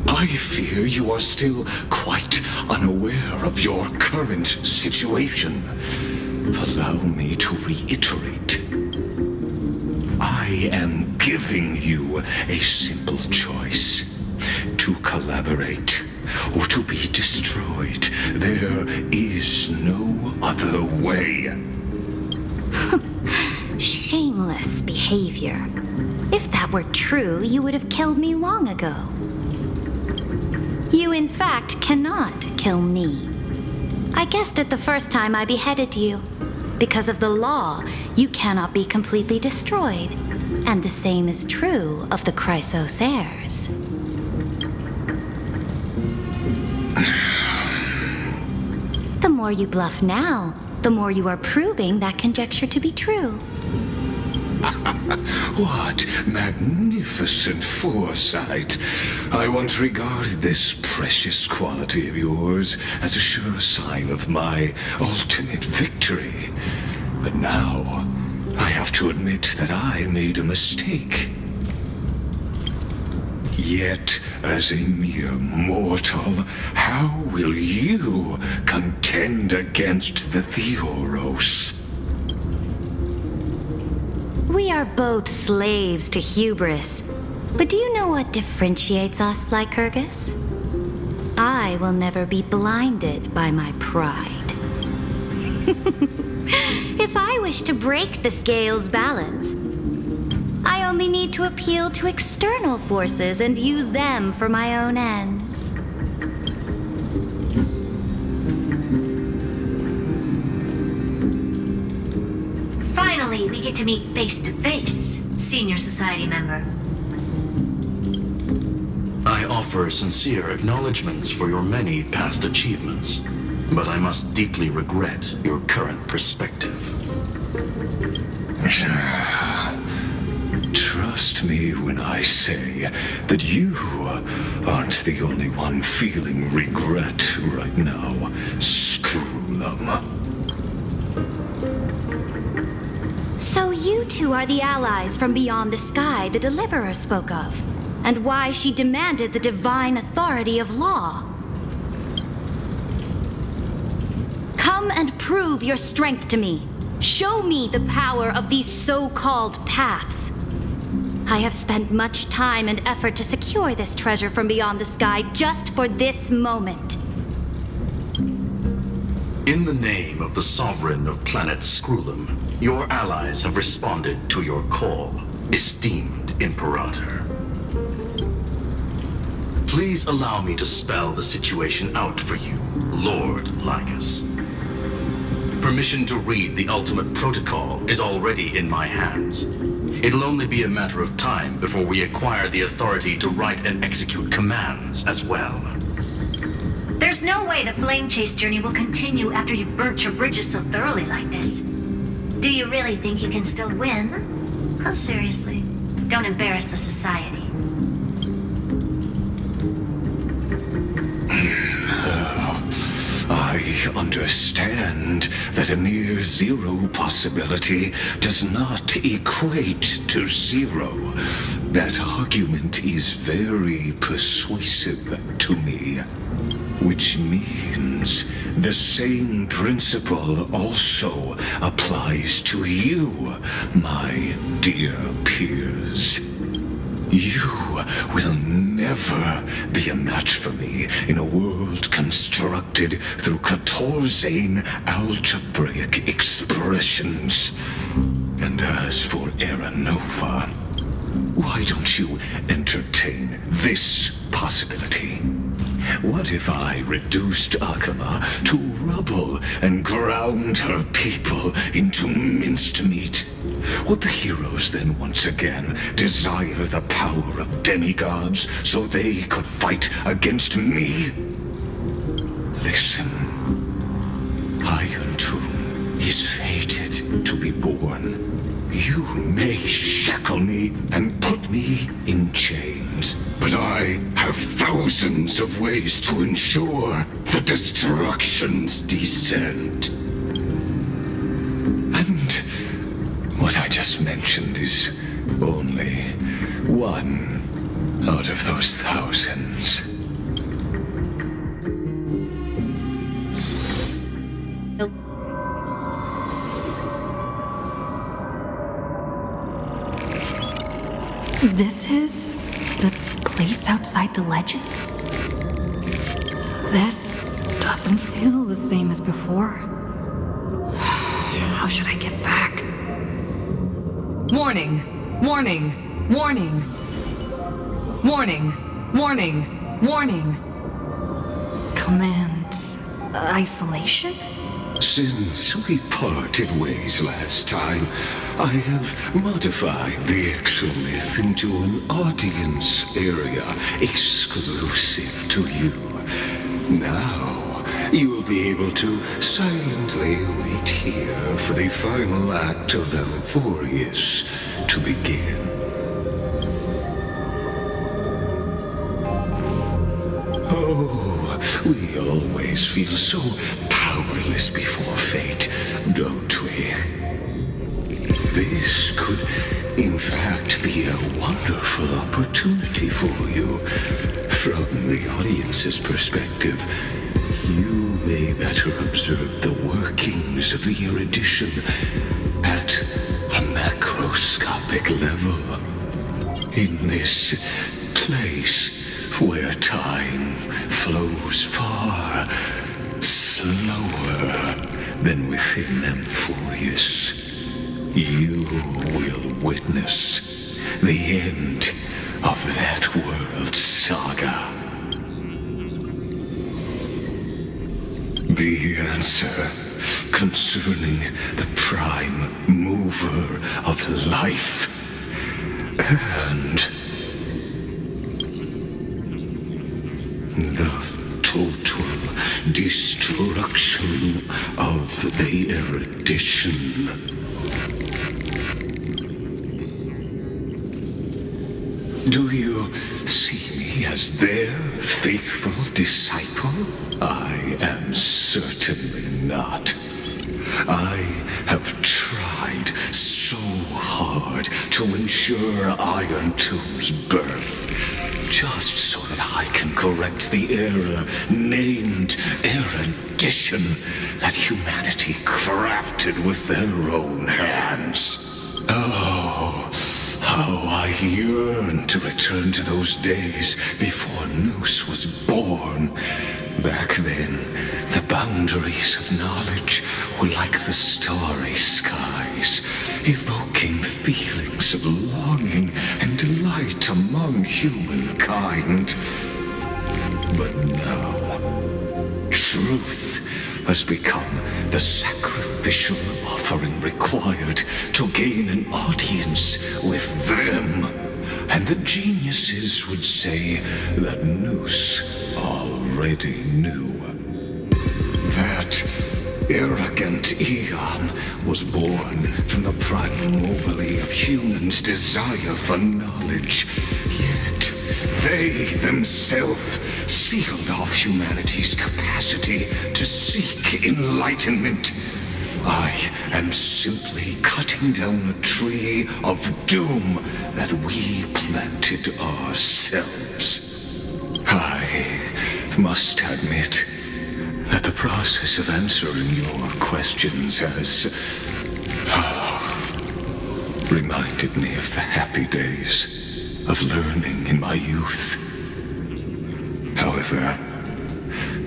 I fear you are still quite unaware of your current situation. Allow me to reiterate. I am giving you a simple choice: to collaborate or to be destroyed. There is no other way. Shameless behavior. If that were true, you would have killed me long ago. You, in fact, cannot kill me. I guessed it the first time I beheaded you. Because of the law, you cannot be completely destroyed. And the same is true of the Chrysos heirs. The more you bluff now, the more you are proving that conjecture to be true. What magnificent foresight. I once regarded this precious quality of yours as a sure sign of my ultimate victory. But now, I have to admit that I made a mistake. Yet, as a mere mortal, how will you contend against the Theoros? We are both slaves to hubris. But do you know what differentiates us, Lycurgus? I will never be blinded by my pride. If I wish to break the scale's balance, I only need to appeal to external forces and use them for my own ends. Finally, we get to meet face to face, Senior Society member. I offer sincere acknowledgments for your many past achievements, but I must deeply regret your current perspective. Trust me when I say that you aren't the only one feeling regret right now, Screwlum. So you two are the allies from beyond the sky the Deliverer spoke of, and why she demanded the divine authority of law. Come and prove your strength to me. Show me the power of these so-called paths. I have spent much time and effort to secure this treasure from beyond the sky just for this moment. In the name of the Sovereign of Planet Screwlum, your allies have responded to your call, esteemed Imperator. Please allow me to spell the situation out for you, Lord Lygus. Permission to read the ultimate protocol is already in my hands. It'll only be a matter of time before we acquire the authority to write and execute commands as well. There's no way the flame chase journey will continue after you've burnt your bridges so thoroughly like this. Do you really think you can still win? Oh, seriously. Don't embarrass the society. I understand that a near zero possibility does not equate to zero. That argument is very persuasive to me. Which means the same principle also applies to you, my dear peers. You will never be a match for me in a world constructed through Catorzane algebraic expressions. And as for Aeronova, why don't you entertain this possibility? What if I reduced Akama to rubble and ground her people into minced meat? Would the heroes then once again desire the power of demigods so they could fight against me? Listen, Iron Tomb is fated to be born. You may shackle me and put me in chains, but I have thousands of ways to ensure the destruction's descent. And what I just mentioned is only one out of those thousands. This is the place outside the legends? This doesn't feel the same as before. How should I get back? Warning! Warning! Warning! Warning! Warning! Warning! Command isolation? Since we parted ways last time, I have modified the exolith into an audience area exclusive to you. Now, you will be able to silently wait here for the final act of Amphorius to begin. Oh, we always feel so powerless before fate, don't we? This could, in fact, be a wonderful opportunity for you. From the audience's perspective, you may better observe the workings of the erudition at a macroscopic level. In this place where time flows far slower than within Amphorius, you will witness the end of that world's saga. The answer concerning the prime mover of life and the total destruction of the erudition. Do you see me as their faithful disciple? I am certainly not. I have tried so hard to ensure Iron Tomb's birth, just so that I can correct the error named erudition that humanity crafted with their own hands. Oh, how I yearn to return to those days before Noose was born. Back then, the boundaries of knowledge were like the starry skies, evoking feelings of longing and delight among humankind. But now, truth has become the sacrificial offering required to gain an audience with them. And the geniuses would say that Noose already knew. That arrogant Eon was born from the primal mobile of humans' desire for knowledge. Yet they themselves sealed off humanity's capacity to seek enlightenment. I am simply cutting down a tree of doom that we planted ourselves. I must admit that the process of answering your questions has reminded me of the happy days of learning in my youth. However,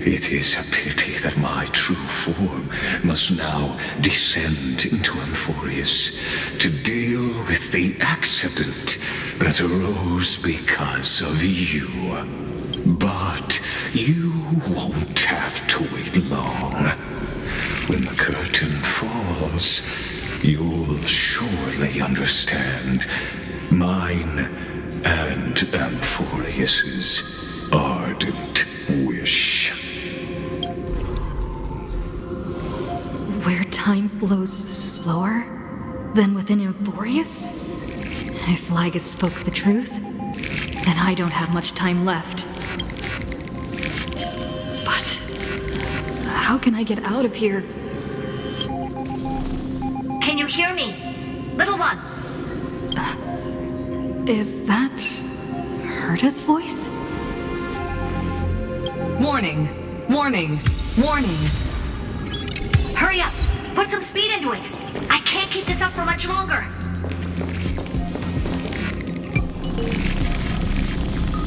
it is a pity that my true form must now descend into Amphorius to deal with the accident that arose because of you. But you won't have to wait long. When the curtain falls, you'll surely understand mine and Amphorius's ardent wish. Where time flows slower than within Amphorius? If Lygus spoke the truth, then I don't have much time left. But how can I get out of here? Can you hear me? Little one. Is that Herta's voice? Warning! Warning! Warning! Hurry up! Put some speed into it! I can't keep this up for much longer!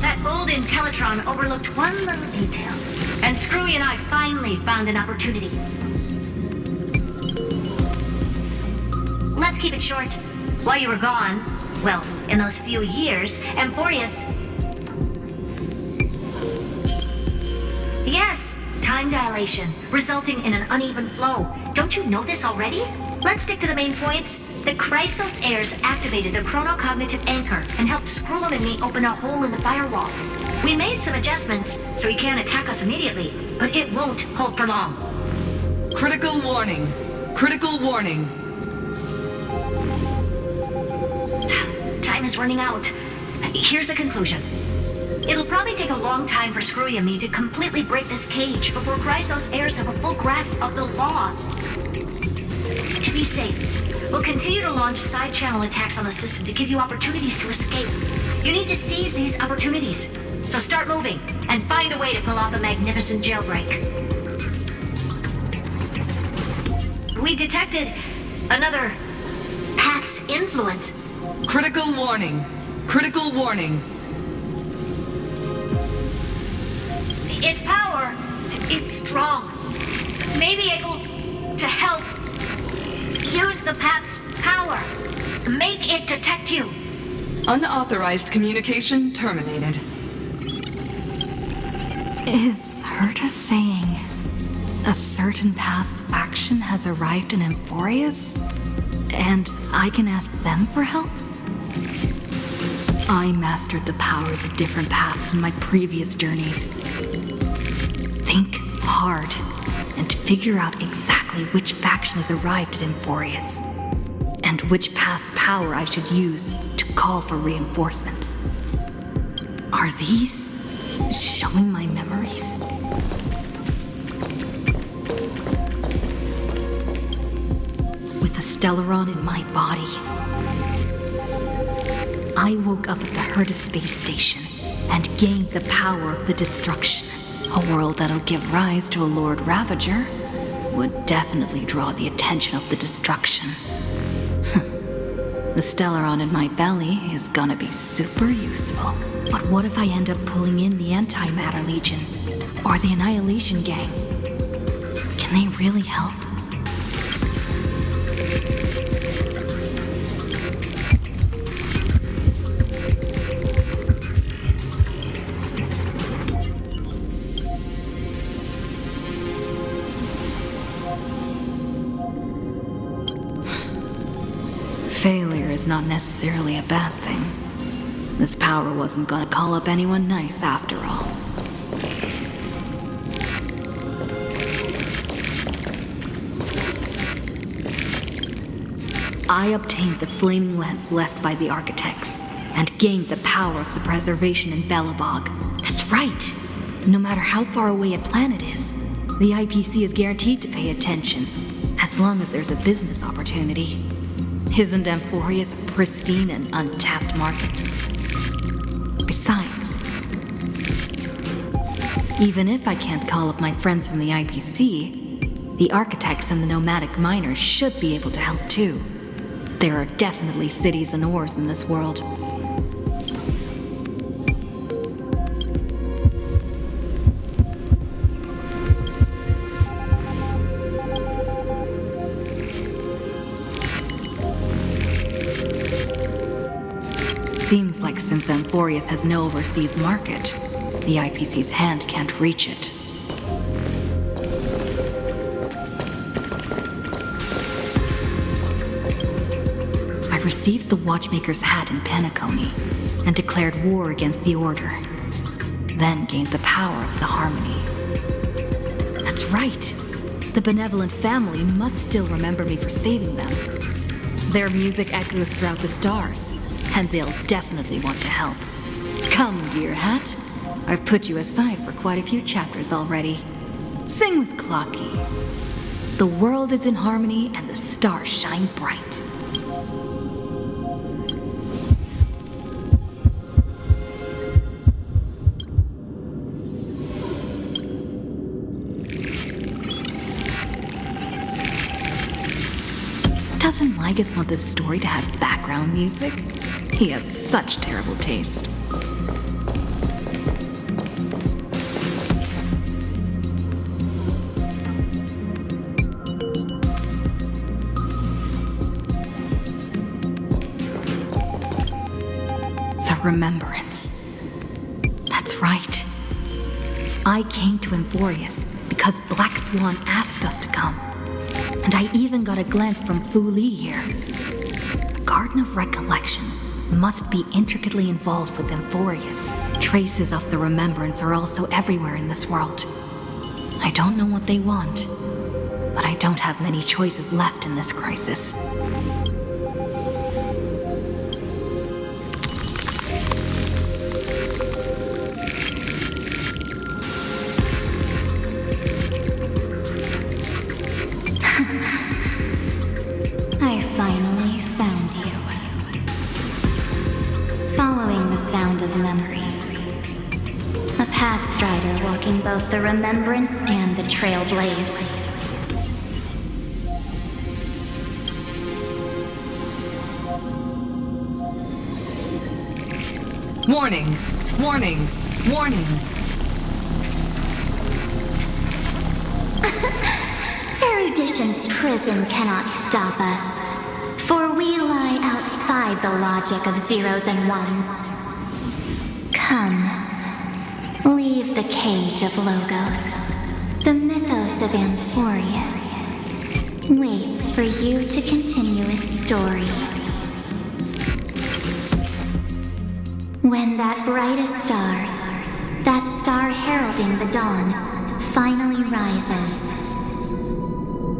That old Intellitron overlooked one little detail, and Screwy and I finally found an opportunity. Let's keep it short. While you were gone, well, in those few years, Amphorius... Yes, time dilation, resulting in an uneven flow. Don't you know this already? Let's stick to the main points. The Chrysos heirs activated the chronocognitive anchor and helped Skrullum and me open a hole in the firewall. We made some adjustments so he can't attack us immediately, but it won't hold for long. Critical warning. Critical warning. is running out. Here's the conclusion. It'll probably take a long time for Screwy and me to completely break this cage before Chrysos heirs have a full grasp of the law. To be safe, we'll continue to launch side-channel attacks on the system to give you opportunities to escape. You need to seize these opportunities. So start moving, and find a way to pull off a magnificent jailbreak. We detected another path's influence. Critical warning. Critical warning. Its power is strong. May be able to help use the path's power. Make it detect you. Unauthorized communication terminated. Is Herta saying a certain path's faction has arrived in Emphorius? And I can ask them for help? I mastered the powers of different paths in my previous journeys. Think hard and figure out exactly which faction has arrived at Emphorius, and which path's power I should use to call for reinforcements. Are these showing my memories? With the Stellaron in my body, I woke up at the Herta space station and gained the power of the destruction. A world that'll give rise to a Lord Ravager would definitely draw the attention of the destruction. The Stellaron in my belly is gonna be super useful. But what if I end up pulling in the Antimatter Legion or the Annihilation Gang? Can they really help? Failure is not necessarily a bad thing. This power wasn't gonna call up anyone nice after all. I obtained the flaming lens left by the architects and gained the power of the preservation in Belobog. That's right! No matter how far away a planet is, the IPC is guaranteed to pay attention, as long as there's a business opportunity. Isn't Emphorius a pristine and untapped market? Besides, even if I can't call up my friends from the IPC, the architects and the nomadic miners should be able to help too. There are definitely cities and ores in this world. Seems like since Emphorius has no overseas market, the IPC's hand can't reach it. I received the Watchmaker's hat in Penacony and declared war against the Order, then gained the power of the Harmony. That's right! The benevolent family must still remember me for saving them. Their music echoes throughout the stars, and they'll definitely want to help. Come, dear hat. I've put you aside for quite a few chapters already. Sing with Clocky. The world is in harmony and the stars shine bright. Doesn't Lygus want this story to have background music? He has such terrible taste. The Remembrance. That's right. I came to Emphorius because Black Swan asked us to come. And I even got a glance from Fu Li here. The Garden of Recollection must be intricately involved with Emphorius. Traces of the Remembrance are also everywhere in this world. I don't know what they want, but I don't have many choices left in this crisis. land of memories. A pathstrider walking both the remembrance and the trailblaze. Warning! Warning! Warning! Erudition's prison cannot stop us, for we lie outside the logic of zeros and ones. Come, leave the cage of Logos. The mythos of Amphorius waits for you to continue its story. When that brightest star, that star heralding the dawn, finally rises,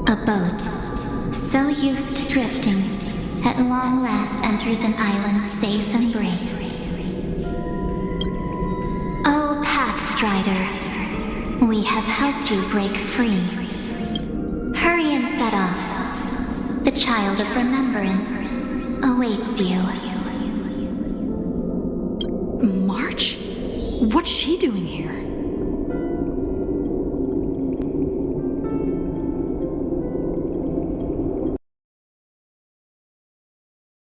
a boat, so used to drifting, at long last enters an island's safe embrace. Oh, Pathstrider, we have helped you break free. Hurry and set off. The child of remembrance awaits you. March? What's she doing here?